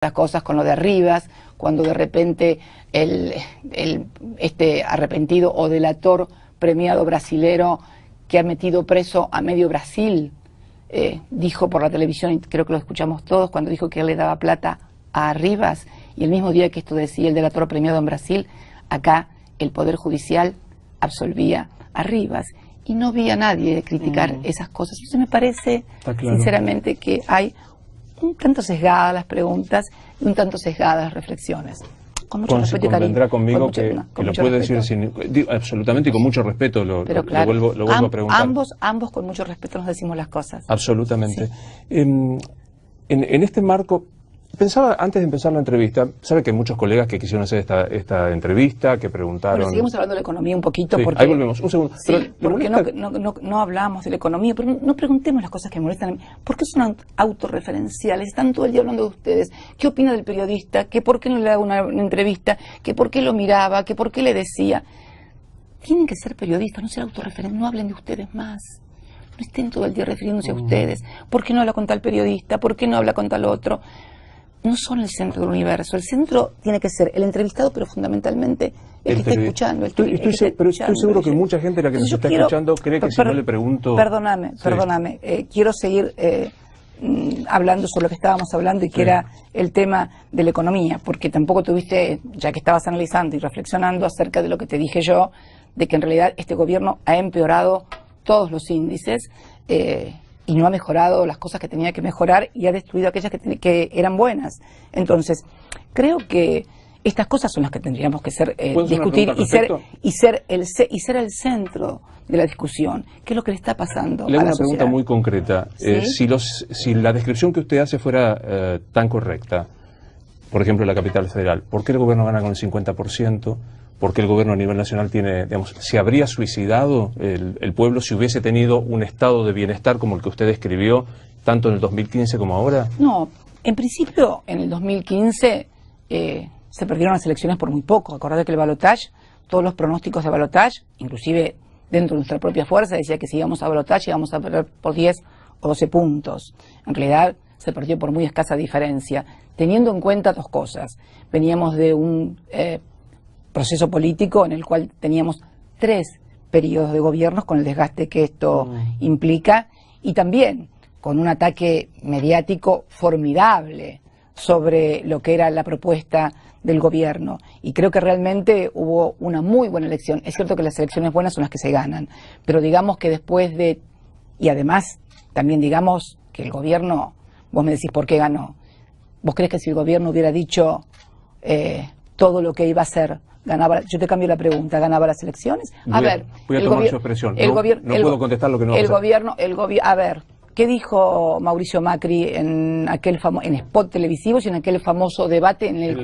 las cosas con lo de Arribas, cuando de repente este arrepentido o delator premiado brasilero que ha metido preso a medio Brasil, dijo por la televisión, y creo que lo escuchamos todos, cuando dijo que él le daba plata a Arribas, y el mismo día que esto decía el delator premiado en Brasil, acá el Poder Judicial absolvía a Arribas. Y no vi a nadie criticar esas cosas. Eso me parece, sinceramente, que hay un tanto sesgadas las preguntas y un tanto sesgadas las reflexiones. Con mucho respeto y cariño. Convendrá conmigo que lo puede decir sin, absolutamente y con mucho respeto, lo vuelvo a preguntar. Ambos con mucho respeto nos decimos las cosas. Absolutamente. Sí. En este marco, pensaba, antes de empezar la entrevista, sabe que hay muchos colegas que quisieron hacer esta entrevista, que preguntaron... Bueno, seguimos hablando de la economía un poquito, sí, porque... ahí volvemos, un segundo. Sí, porque no hablamos de la economía, pero no preguntemos las cosas que me molestan. ¿Por qué son autorreferenciales? Están todo el día hablando de ustedes. ¿Qué opina del periodista? ¿Que por qué no le da una entrevista? ¿Que por qué lo miraba? ¿Que por qué le decía? Tienen que ser periodistas, no ser autorreferentes, no hablen de ustedes más. No estén todo el día refiriéndose a ustedes. ¿Por qué no habla con tal periodista? ¿Por qué no habla con tal otro? No son el centro del universo. El centro tiene que ser el entrevistado, pero fundamentalmente el que está escuchando. Pero estoy seguro que mucha gente la que nos está escuchando cree que si no le pregunto... Perdóname, quiero seguir hablando sobre lo que estábamos hablando y que era el tema de la economía, porque tampoco tuviste, ya que estabas analizando y reflexionando acerca de lo que te dije yo, de que en realidad este gobierno ha empeorado todos los índices, y no ha mejorado las cosas que tenía que mejorar y ha destruido aquellas que eran buenas. Entonces, creo que estas cosas son las que tendríamos que discutir y ser el centro de la discusión. ¿Qué es lo que le está pasando Le hago a la una pregunta muy concreta. ¿Sí? Si la descripción que usted hace fuera tan correcta, por ejemplo, en la capital federal, ¿por qué el gobierno gana con el 50%? ¿Por qué el gobierno a nivel nacional tiene, digamos, se habría suicidado el pueblo si hubiese tenido un estado de bienestar como el que usted describió, tanto en el 2015 como ahora? No, en principio, en el 2015 se perdieron las elecciones por muy poco. Acordate que el balotaje, todos los pronósticos de balotaje, inclusive dentro de nuestra propia fuerza, decía que si íbamos a balotaje íbamos a perder por 10 o 12 puntos. En realidad se perdió por muy escasa diferencia, teniendo en cuenta dos cosas. Veníamos de un proceso político en el cual teníamos 3 periodos de gobiernos con el desgaste que esto implica, y también con un ataque mediático formidable sobre lo que era la propuesta del gobierno. Y creo que realmente hubo una muy buena elección. Es cierto que las elecciones buenas son las que se ganan, pero digamos que después de... Y además, también digamos que el gobierno, vos me decís por qué ganó. ¿Vos crees que si el gobierno hubiera dicho todo lo que iba a hacer, ganaba? Yo te cambio la pregunta, ¿ganaba las elecciones? Voy a tomar su expresión. No puedo contestar lo que no va a hacer. A ver, ¿qué dijo Mauricio Macri en spot televisivos y en aquel famoso debate en el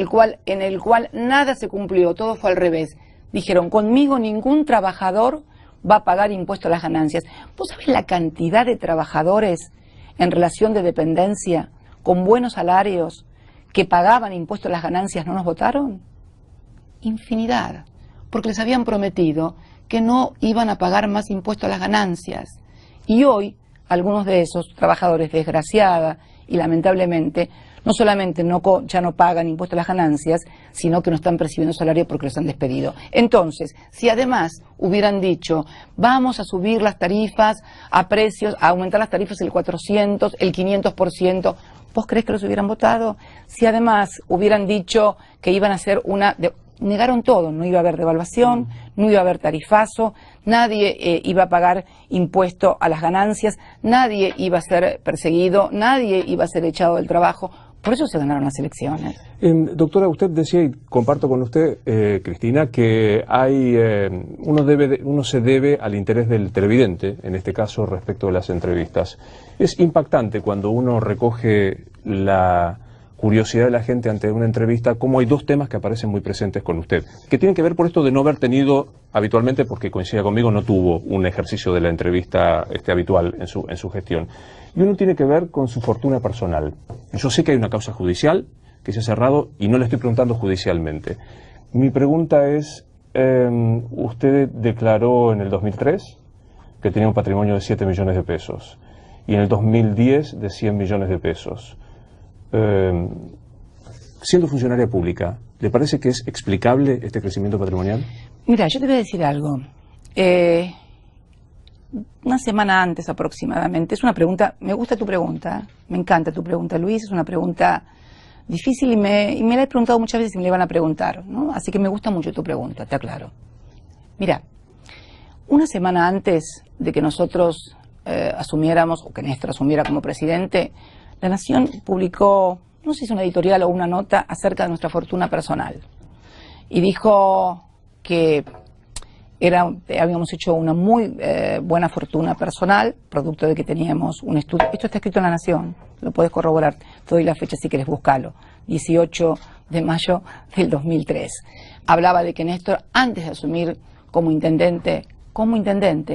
cual nada se cumplió, todo fue al revés? Dijeron, conmigo ningún trabajador va a pagar impuesto a las ganancias. ¿Vos sabés la cantidad de trabajadores en relación de dependencia con buenos salarios que pagaban impuesto a las ganancias no nos votaron? Infinidad, porque les habían prometido que no iban a pagar más impuesto a las ganancias. Y hoy, algunos de esos trabajadores, desgraciada y lamentablemente, no solamente ya no pagan impuesto a las ganancias, sino que no están percibiendo salario porque los han despedido. Entonces, si además hubieran dicho, vamos a subir las tarifas a precios, a aumentar las tarifas el 400, el 500%, ¿vos creés que los hubieran votado? Si además hubieran dicho que iban a hacer negaron todo, no iba a haber devaluación, no iba a haber tarifazo, nadie iba a pagar impuesto a las ganancias, nadie iba a ser perseguido, nadie iba a ser echado del trabajo. Por eso se ganaron las elecciones. Doctora, usted decía, y comparto con usted, Cristina, que uno se debe al interés del televidente, en este caso respecto de las entrevistas. Es impactante cuando uno recoge la curiosidad de la gente ante una entrevista, como hay 2 temas que aparecen muy presentes con usted, que tienen que ver por esto de no haber tenido habitualmente, porque coincide conmigo, no tuvo un ejercicio de la entrevista habitual en su gestión. Y uno tiene que ver con su fortuna personal. Yo sé que hay una causa judicial que se ha cerrado y no le estoy preguntando judicialmente. Mi pregunta es, usted declaró en el 2003 que tenía un patrimonio de 7 millones de pesos y en el 2010 de 100 millones de pesos. siendo funcionaria pública, ¿le parece que es explicable este crecimiento patrimonial? Mira, yo te voy a decir algo. Una semana antes aproximadamente, es una pregunta, me gusta tu pregunta, me encanta tu pregunta, Luis, es una pregunta difícil y me la he preguntado muchas veces y me la van a preguntar, ¿no? Así que me gusta mucho tu pregunta, te aclaro. Mira, una semana antes de que nosotros asumiéramos, o que Néstor asumiera como presidente, La Nación publicó, no sé si es una editorial o una nota, acerca de nuestra fortuna personal. Y dijo que habíamos hecho una muy buena fortuna personal, producto de que teníamos un estudio. Esto está escrito en La Nación, lo puedes corroborar. Te doy la fecha si quieres buscarlo. 18 de mayo del 2003. Hablaba de que Néstor, antes de asumir como intendente,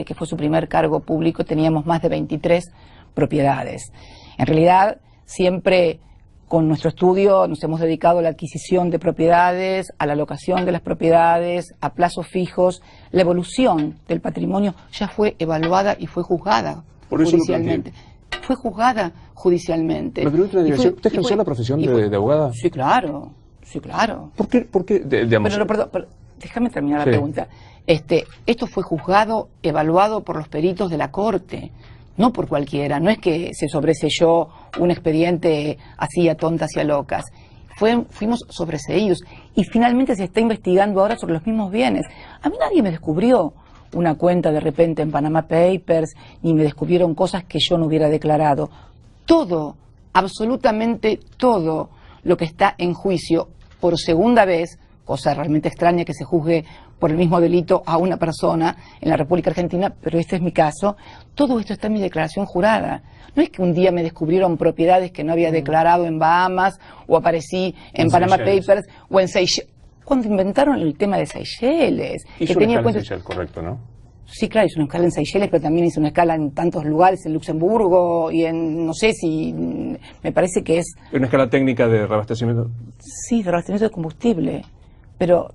que fue su primer cargo público, teníamos más de 23 propiedades. En realidad, siempre con nuestro estudio nos hemos dedicado a la adquisición de propiedades, a la locación de las propiedades, a plazos fijos. La evolución del patrimonio ya fue evaluada y fue juzgada judicialmente. Fue juzgada judicialmente. ¿Usted ejerció la profesión de abogada? Sí, claro. Sí, claro. ¿Por qué digamos? Pero, déjame terminar la pregunta. Esto fue juzgado, evaluado por los peritos de la Corte. No por cualquiera, no es que se sobreseyó un expediente así a tontas y a locas. Fuimos sobreseídos y finalmente se está investigando ahora sobre los mismos bienes. A mí nadie me descubrió una cuenta de repente en Panama Papers, ni me descubrieron cosas que yo no hubiera declarado. Todo, absolutamente todo lo que está en juicio por segunda vez, cosa realmente extraña que se juzgue por el mismo delito a una persona en la República Argentina, pero este es mi caso, todo esto está en mi declaración jurada. No es que un día me descubrieron propiedades que no había declarado en Bahamas, o aparecí en Panama Papers, o en Seychelles. Cuando inventaron el tema de Seychelles. Hizo una escala en Seychelles, correcto, ¿no? Sí, claro, hizo una escala en Seychelles, pero también hizo una escala en tantos lugares, en Luxemburgo y en, no sé si, me parece que es... ¿Una escala técnica de reabastecimiento? Sí, de reabastecimiento de combustible, pero...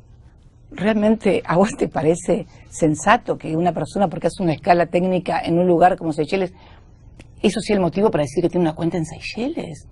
¿Realmente a vos te parece sensato que una persona, porque hace una escala técnica en un lugar como Seychelles, eso sea el motivo para decir que tiene una cuenta en Seychelles?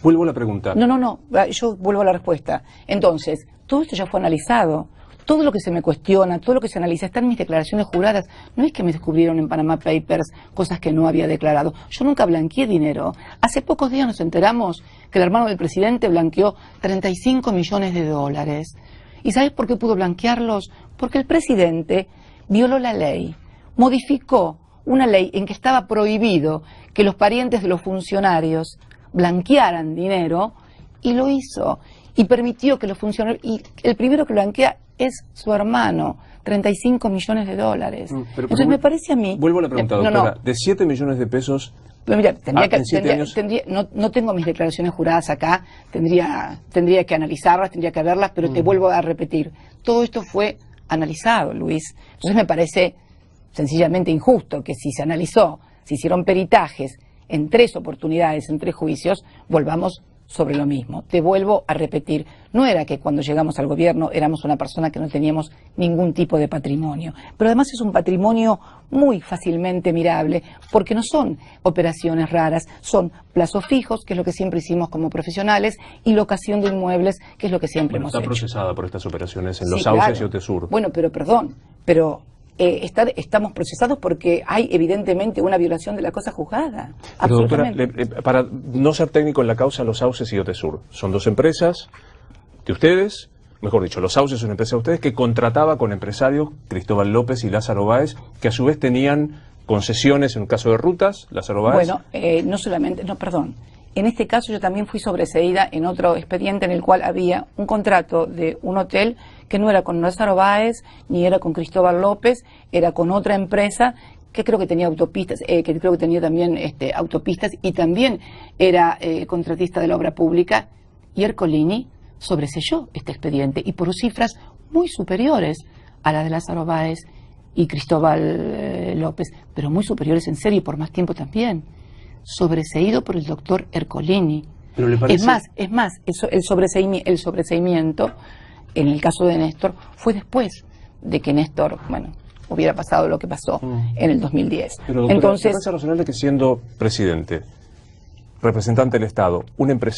Vuelvo a la pregunta. No, yo vuelvo a la respuesta. Entonces, todo esto ya fue analizado. Todo lo que se me cuestiona, todo lo que se analiza, está en mis declaraciones juradas. No es que me descubrieron en Panama Papers cosas que no había declarado. Yo nunca blanqueé dinero. Hace pocos días nos enteramos que el hermano del presidente blanqueó 35 millones de dólares. ¿Y sabes por qué pudo blanquearlos? Porque el presidente violó la ley, modificó una ley en que estaba prohibido que los parientes de los funcionarios blanquearan dinero, y lo hizo. Y permitió que los funcionarios... Y el primero que blanquea es su hermano, 35 millones de dólares. Entonces me parece a mí... Vuelvo a la pregunta, doctora. De 7 millones de pesos... Pero mira, no tengo mis declaraciones juradas acá, tendría que analizarlas, tendría que verlas, pero te vuelvo a repetir, todo esto fue analizado, Luis. Entonces me parece sencillamente injusto que si se analizó, se hicieron peritajes en 3 oportunidades, en 3 juicios, volvamos sobre lo mismo. Te vuelvo a repetir, no era que cuando llegamos al gobierno éramos una persona que no teníamos ningún tipo de patrimonio, pero además es un patrimonio muy fácilmente mirable, porque no son operaciones raras, son plazos fijos, que es lo que siempre hicimos como profesionales, y locación de inmuebles, que es lo que siempre hemos hecho. Está procesada por estas operaciones en Los Sauces y Otesur. Bueno, pero perdón, estamos procesados porque hay evidentemente una violación de la cosa juzgada. Pero, doctora, para no ser técnico en la causa, Los Sauces y Otesur son 2 empresas de ustedes, mejor dicho, Los Sauces es una empresa de ustedes que contrataba con empresarios, Cristóbal López y Lázaro Báez, que a su vez tenían concesiones en un caso de rutas, Lázaro Báez. Bueno, no solamente, no, perdón. En este caso yo también fui sobreseída en otro expediente en el cual había un contrato de un hotel que no era con Lázaro Báez ni era con Cristóbal López, era con otra empresa que creo que tenía autopistas, que creo que tenía también autopistas, y también era contratista de la obra pública, y Ercolini sobreseyó este expediente y por cifras muy superiores a la de Lázaro Báez y Cristóbal López, pero muy superiores en serio y por más tiempo también. Sobreseído por el doctor Ercolini. ¿Pero le parece? Es más, el sobreseimiento, en el caso de Néstor, fue después de que Néstor, hubiera pasado lo que pasó en el 2010. Pero, doctora, entonces, ¿me parece razonable que siendo presidente representante del Estado, un empresario